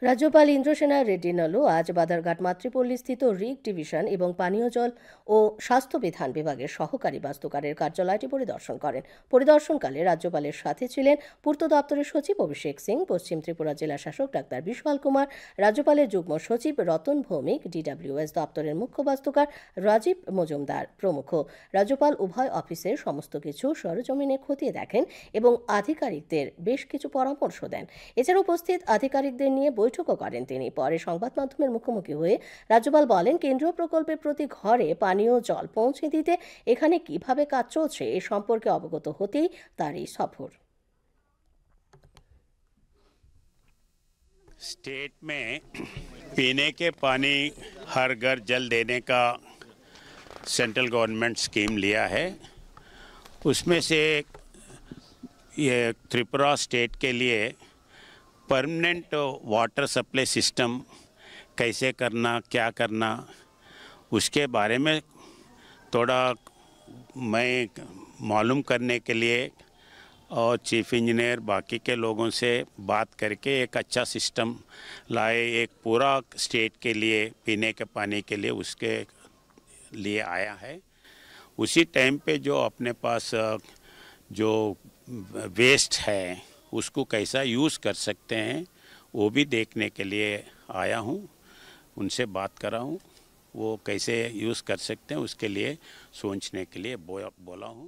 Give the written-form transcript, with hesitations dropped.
রাজ্যপাল ইন্দ্রসেনা রেড্ডি নলু আজ Badharghat মাতৃপল্লীস্থিত rig division এবং পানীয় জল ও স্বাস্থ্য বিধান বিভাগের সহকারী বাস্তুকারের কার্যালয়টি পরিদর্শন করেন। পরিদর্শনকালে রাজ্যপালের সাথে ছিলেন পূর্ত দপ্তরের সচিব অভিষেক সিং, পশ্চিম ত্রিপুরা জেলা শাসক ডাক্তার বিশাল কুমার, রাজ্যপালের যুগ্ম সচিব রতন ভৌমিক, ডিডব্লিউএস দপ্তরের মুখ্য বাস্তুকার রাজীব মজুমদার প্রমুখ। রাজ্যপাল উভয় অফিসের সমস্ত কিছু সরজমিনে খতিয়ে দেখেন এবং আধিকারিকদের বেশ কিছু পরামর্শ দেন। এছাড়া উপস্থিত আধিকারিকদের নিয়ে বৈঠকও করেন তিনি। পরে সংবাদ মাধ্যমের মুখোমুখি হয়ে রাজ্যপাল বলেন, কেন্দ্রীয় প্রকল্পে প্রতি ঘরে পানীয় জল পৌঁছে দিতে এখানে কিভাবে কাজ চলছে এ সম্পর্কে অবগত হতেই তার এই সফর। स्टेट में पीने के पानी हर घर जल देने का सेंट्रल गवर्नमेंट स्कीम लिया है। उसमें से ये त्रिपुरा स्टेट के लिए परमानेंट वाटर सप्लाई सिस्टम कैसे करना, क्या करना, उसके बारे में थोड़ा मैं मालूम करने के लिए और चीफ इंजीनियर बाकी के लोगों से बात करके एक अच्छा सिस्टम लाए, एक पूरा स्टेट के लिए पीने के पानी के लिए उसके लिए आया है। उसी टाइम पे जो अपने पास जो वेस्ट है उसको कैसा यूज़ कर सकते हैं वो भी देखने के लिए आया हूँ, उनसे बात करा हूँ, वो कैसे यूज़ कर सकते हैं उसके लिए सोचने के लिए बोला हूँ।